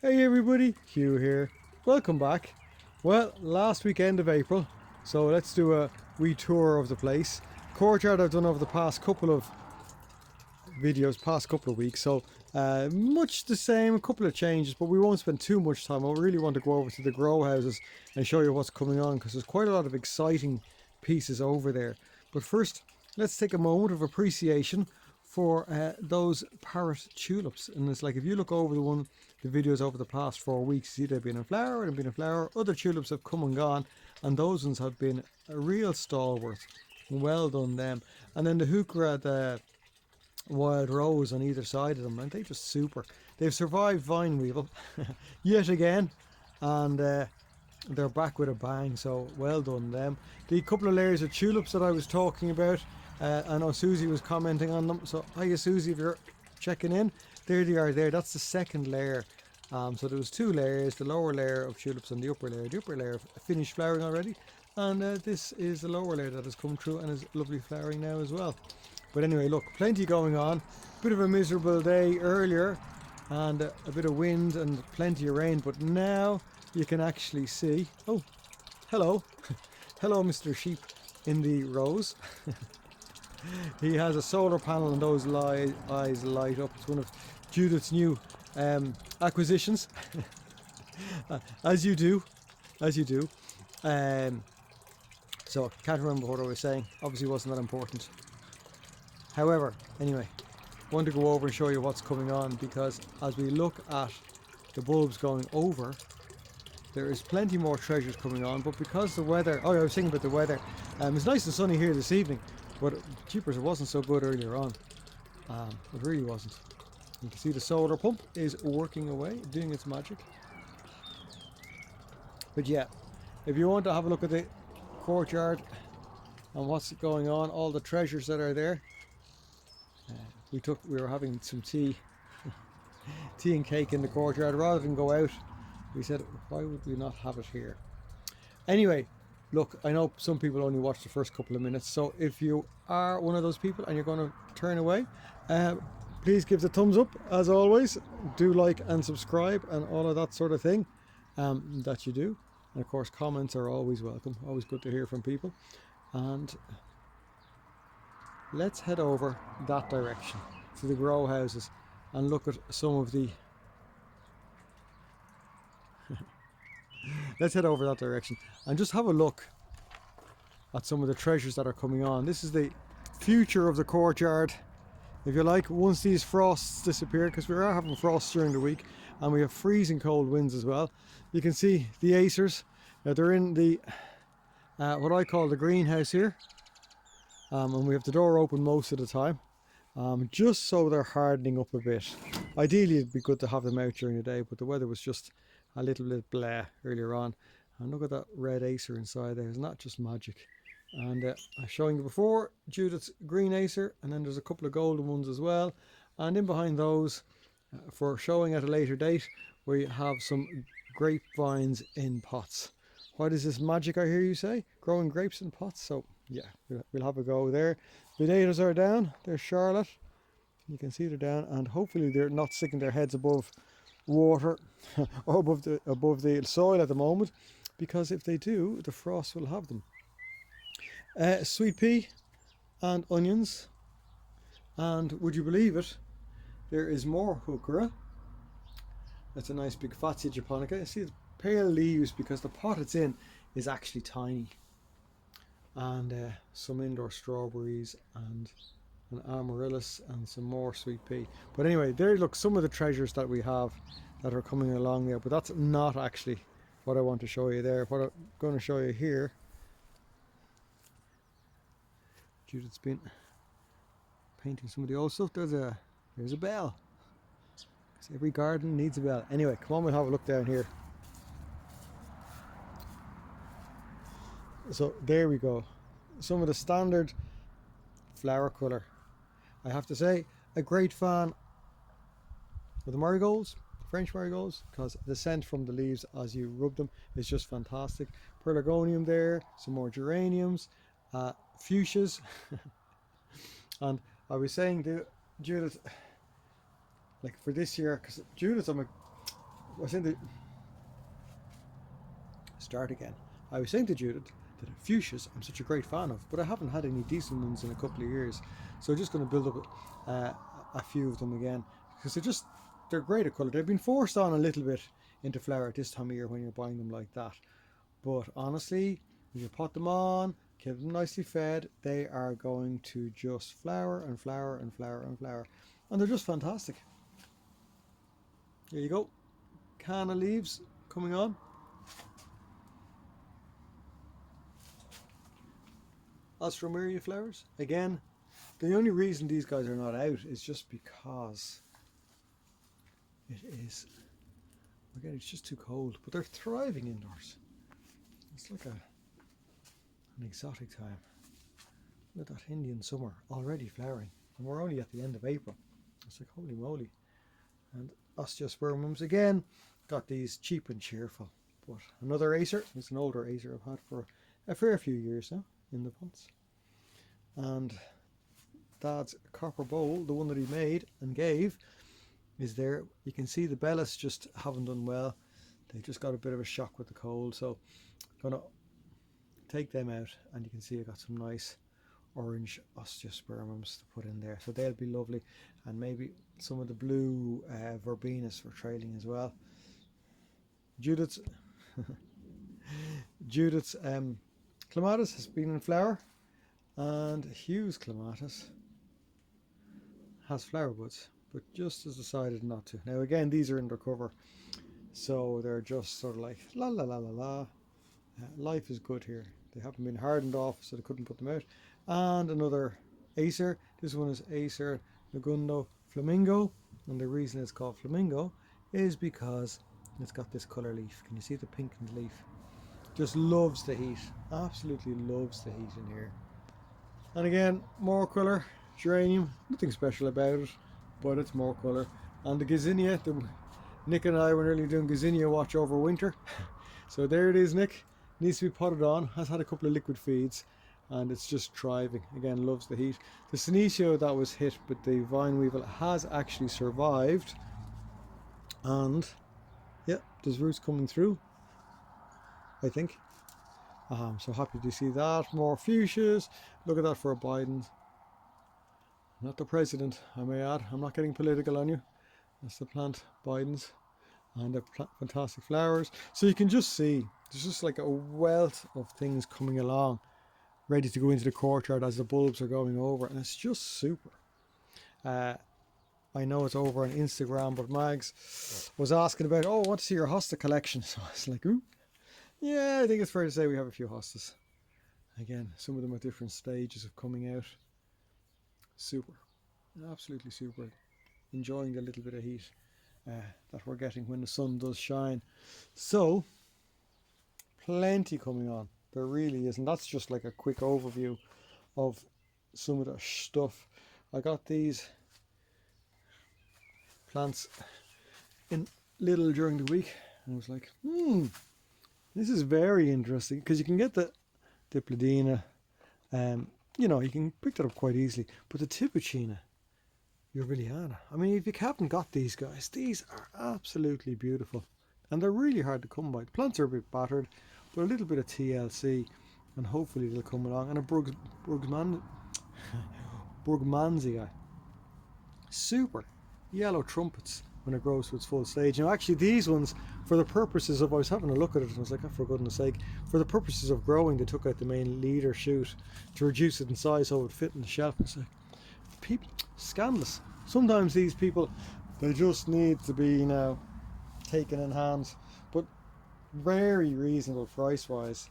Hey everybody, Hugh here. Welcome back. Well, last weekend of April, so let's do a wee tour of the place. Courtyard I've done over the past couple of videos, past couple of weeks, so much the same, a couple of changes, but we won't spend too much time. I really want to go over to the grow houses and show you what's coming on because there's quite a lot of exciting pieces over there. But first, let's take a moment of appreciation for those parrot tulips. And it's like if you look over the videos over the past 4 weeks, you see they've been in flower and been in flower. Other tulips have come and gone, and those ones have been a real stalwart. Well done them. And then the heuchera, the wild rose on either side of them, and they just super. They've survived vine weevil yet again, and they're back with a bang. So well done them. The couple of layers of tulips that I was talking about, I know Susie was commenting on them. So hiya Susie, if you're checking in, there they are. There, that's the second layer. So there was two layers: the lower layer of tulips and the upper layer. The upper layer finished flowering already, and this is the lower layer that has come through and is lovely flowering now as well. But anyway, look, plenty going on. Bit of a miserable day earlier, and a bit of wind and plenty of rain. But now you can actually see. Oh, hello, hello, Mr. Sheep in the rose. He has a solar panel, and those eyes light up. It's one of Judith's new acquisitions, as you do, as you do. So I can't remember what I was saying. Obviously, wasn't that important. However, anyway, I want to go over and show you what's coming on, because as we look at the bulbs going over, there is plenty more treasures coming on. But because the weather, oh, I was thinking about the weather. It's nice and sunny here this evening, but jeepers, it wasn't so good earlier on. It really wasn't. You can see the solar pump is working away, doing its magic. But yeah, if you want to have a look at the courtyard and what's going on, all the treasures that are there. We were having some tea and cake in the courtyard. Rather than go out, we said, why would we not have it here? Anyway, look, I know some people only watch the first couple of minutes, so if you are one of those people and you're going to turn away, please give the thumbs up as always. Do like and subscribe and all of that sort of thing that you do. And of course, comments are always welcome. Always good to hear from people. And let's head over that direction to the grow houses and look at some of the let's head over that direction and just have a look at some of the treasures that are coming on. This is the future of the courtyard, if you like, once these frosts disappear, because we are having frosts during the week and we have freezing cold winds as well. You can see the acers. They're in the what I call the greenhouse here. And we have the door open most of the time, just so they're hardening up a bit. Ideally it'd be good to have them out during the day, but the weather was just a little bit blah earlier on. And look at that red acer inside there. Isn't that just magic? And I was showing you before Judith's green acer, and then there's a couple of golden ones as well. And in behind those, for showing at a later date, we have some grapevines in pots. What is this magic, I hear you say? Growing grapes in pots? So yeah, we'll have a go there. Potatoes are down. There's Charlotte. You can see they're down, and hopefully they're not sticking their heads above water or above the soil at the moment, because if they do, the frost will have them. Sweet pea and onions, and would you believe it, there is more heuchera. That's a nice big Fatsia japonica. You see the pale leaves because the pot it's in is actually tiny. And some indoor strawberries and an amaryllis and some more sweet pea. But anyway, there look some of the treasures that we have that are coming along there, but that's not actually what I want to show you there. What I'm going to show you here, Judith's been painting some of the old stuff. There's a bell, because every garden needs a bell. Anyway, come on, we'll have a look down here. So there we go, some of the standard flower colour. I have to say, a great fan of the marigolds, French marigolds, because the scent from the leaves as you rub them is just fantastic. Pelargonium there, some more geraniums, fuchsias. And I was saying to Judith, like for this year, because Judith, I was saying to start again. I was saying to Judith that fuchsias I'm such a great fan of, but I haven't had any decent ones in a couple of years. So I'm just going to build up a few of them again because they're great at colour. They've been forced on a little bit into flower at this time of year when you're buying them like that. But honestly, when you pot them on, keep them nicely fed, they are going to just flower and flower and flower and flower. And they're just fantastic. There you go. Canna leaves coming on. Alstroemeria flowers. Again, the only reason these guys are not out is just because again, it's just too cold, but they're thriving indoors. It's like an exotic time. Look at that Indian summer already flowering, and we're only at the end of April. It's like holy moly. And osteospermums again, got these cheap and cheerful. But another acer, it's an older acer I've had for a fair few years now in the pots. And Dad's copper bowl, the one that he made and gave, is there. You can see the bellis just haven't done well. They just got a bit of a shock with the cold, so I'm gonna take them out, and you can see I got some nice orange osteospermums to put in there, so they'll be lovely. And maybe some of the blue verbenas for trailing as well. Judith's clematis has been in flower, and Hugh's clematis has flower buds, but just has decided not to. Now again, these are undercover, so they're just sort of like la la la la la. Life is good here. They haven't been hardened off, so they couldn't put them out. And another acer. This one is Acer Negundo Flamingo, and the reason it's called Flamingo is because it's got this colour leaf. Can you see the pinkened leaf? Just loves the heat. Absolutely loves the heat in here. And again, more colour. Geranium. Nothing special about it, but it's more colour. And the gazania. Nick and I were nearly doing gazania watch over winter. So there it is, Nick. Needs to be potted on. Has had a couple of liquid feeds, and it's just thriving. Again, loves the heat. The senecio that was hit, but the vine weevil has actually survived. And yeah, there's roots coming through, I think. So happy to see that. More fuchsias. Look at that for a Biden. Not the president, I may add. I'm not getting political on you. That's the plant Biden's. And they're fantastic flowers. So you can just see there's just like a wealth of things coming along, ready to go into the courtyard as the bulbs are going over, and it's just super. I know it's over on Instagram, but Mags was asking about, oh, I want to see your hosta collection. So I was like, ooh, yeah, I think it's fair to say we have a few hostas. Again, some of them at different stages of coming out. Super, absolutely super. Enjoying the little bit of heat that we're getting when the sun does shine. So plenty coming on, there really is. And that's just like a quick overview of some of the stuff. I got these plants in Lidl during the week, and I was like, this is very interesting, because you can get the Diplodina, you know, you can pick that up quite easily, but the Tibucina, Urbeliana, I mean, if you haven't got these guys, these are absolutely beautiful, and they're really hard to come by. The plants are a bit battered, but a little bit of TLC, and hopefully they'll come along. And a Brugmansia, super yellow trumpets when it grows to its full stage. Now actually these ones, for the purposes of, I was having a look at it and I was like, oh, for goodness sake, for the purposes of growing, they took out the main leader shoot to reduce it in size so it would fit in the shelf. It's like, people, scandalous. Sometimes these people, they just need to be now taken in hand, but very reasonable price wise,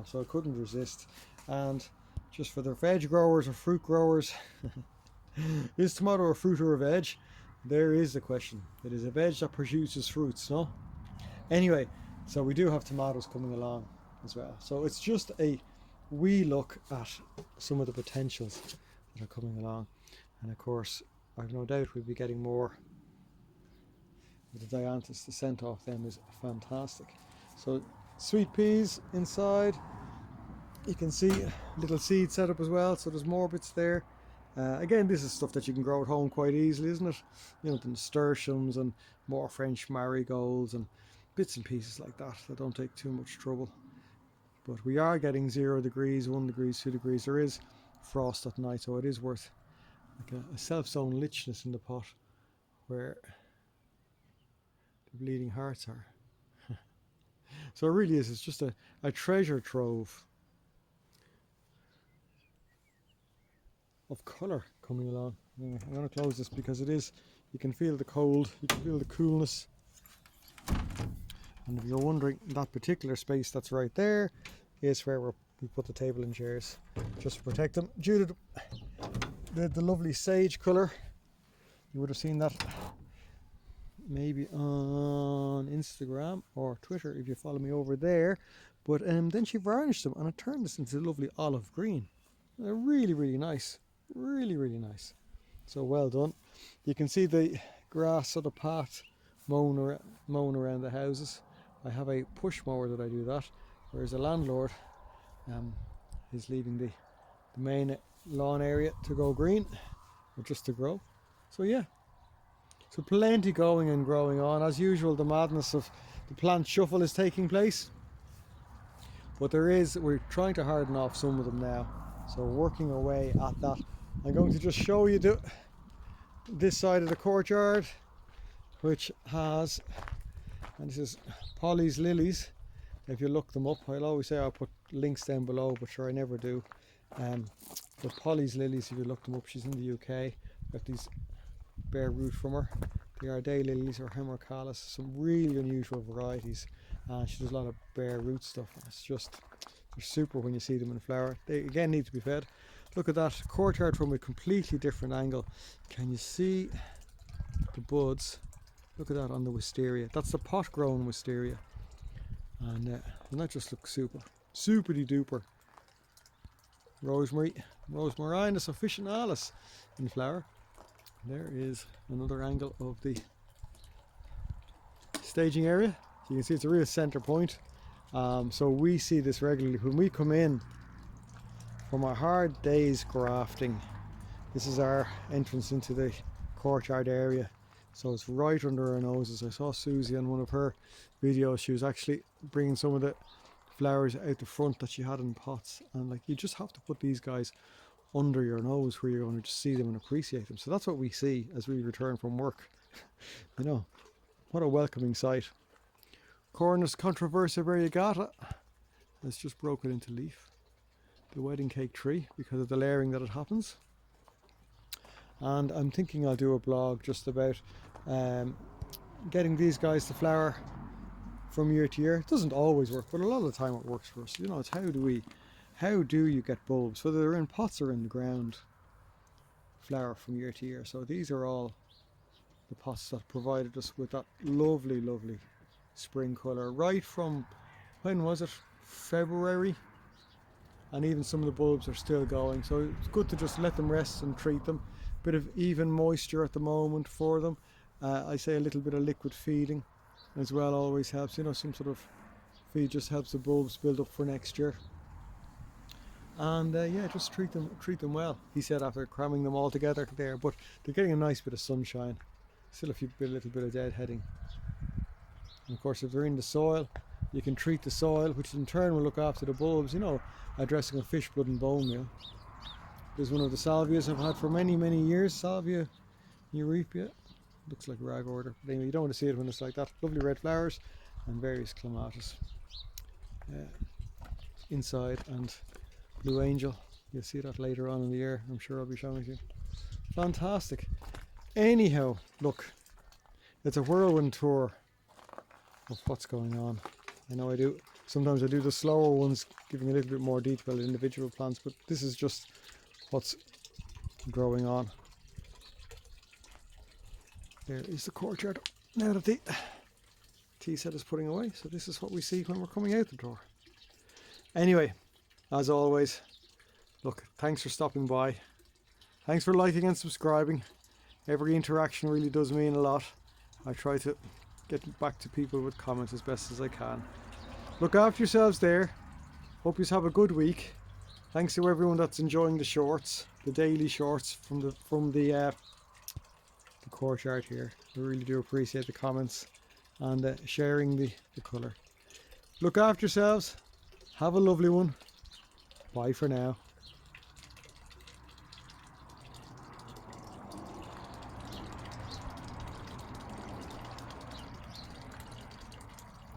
so I couldn't resist. And just for the veg growers or fruit growers, is tomato a fruit or a veg? There is the question. It is a veg that produces fruits, no? Anyway, so we do have tomatoes coming along as well. So it's just a wee look at some of the potentials that are coming along. And of course, I've no doubt we'll be getting more. The Dianthus, the scent off them is fantastic. So sweet peas inside. You can see a little seed setup as well, so there's more bits there. Again, this is stuff that you can grow at home quite easily, isn't it? You know, the nasturtiums and more French marigolds and bits and pieces like that that don't take too much trouble. But we are getting 0 degrees, 1 degrees, 2 degrees. There is frost at night, so it is worth like a self-sown lichness in the pot where the bleeding hearts are. So it really is, it's just a treasure trove of colour coming along. Anyway, I'm going to close this because it is, you can feel the cold, you can feel the coolness. And if you're wondering, that particular space that's right there is where we put the table and chairs, just to protect them. Due to the lovely sage colour, you would have seen that maybe on Instagram or Twitter if you follow me over there. But then she varnished them and it turned this into lovely olive green. They're really, really nice. Really, really nice. So well done. You can see the grass of the path mown around the houses. I have a push mower that I do that, whereas the landlord is leaving the main lawn area to go green, or just to grow. So yeah, so plenty going and growing on. As usual, the madness of the plant shuffle is taking place, but we're trying to harden off some of them now, so working away at that. I'm going to just show you this side of the courtyard, which has, and this is Polly's lilies. If you look them up, I'll always say I'll put links down below, but sure I never do. But Polly's lilies, if you look them up, she's in the UK. Got these bare root from her. They are day lilies or hemerocallis, some really unusual varieties. And she does a lot of bare root stuff. It's just, they're super when you see them in flower. They again need to be fed. Look at that courtyard from a completely different angle. Can you see the buds? Look at that on the wisteria. That's the pot grown wisteria. And that just looks super duper. Rosmarinus officinalis in flower. There is another angle of the staging area. So you can see it's a real center point. So we see this regularly when we come in from our hard day's grafting. This is our entrance into the courtyard area. So it's right under our noses. I saw Susie on one of her videos. She was actually bringing some of the flowers out the front that she had in pots, and like, you just have to put these guys under your nose where you're going to just see them and appreciate them. So that's what we see as we return from work. You know, what a welcoming sight. Cornus controversa variegata has just broken into leaf. The wedding cake tree, because of the layering that it happens. And I'm thinking I'll do a blog just about getting these guys to flower from year to year. It doesn't always work, but a lot of the time it works for us. You know, it's how do you get bulbs, whether they're in pots or in the ground, flower from year to year. So these are all the pots that provided us with that lovely spring colour right from, when was it, February, and even some of the bulbs are still going. So it's good to just let them rest and treat them. Bit of even moisture at the moment for them. I say a little bit of liquid feeding as well always helps. You know, some sort of feed just helps the bulbs build up for next year. And yeah, just treat them well, he said, after cramming them all together there. But they're getting a nice bit of sunshine. Still a little bit of deadheading. And of course, if they're in the soil, you can treat the soil, which in turn will look after the bulbs. You know, addressing a fish blood and bone meal. There's one of the salvias I've had for many years, Salvia eurepia. Looks like rag order, but anyway, you don't want to see it when it's like that. Lovely red flowers and various clematis inside, and blue angel. You'll see that later on in the year. I'm sure I'll be showing it to you. Fantastic. Anyhow, look, it's a whirlwind tour of what's going on. I know I do. Sometimes I do the slower ones, giving a little bit more detail about individual plants, but this is just what's growing on. There is the courtyard now that the tea set is putting away. So this is what we see when we're coming out the door. Anyway, as always, look, thanks for stopping by. Thanks for liking and subscribing. Every interaction really does mean a lot. I try to get back to people with comments as best as I can. Look after yourselves there. Hope you have a good week. Thanks to everyone that's enjoying the shorts. the daily shorts from the courtyard here. We really do appreciate the comments and sharing the colour. Look after yourselves. Have a lovely one. Bye for now.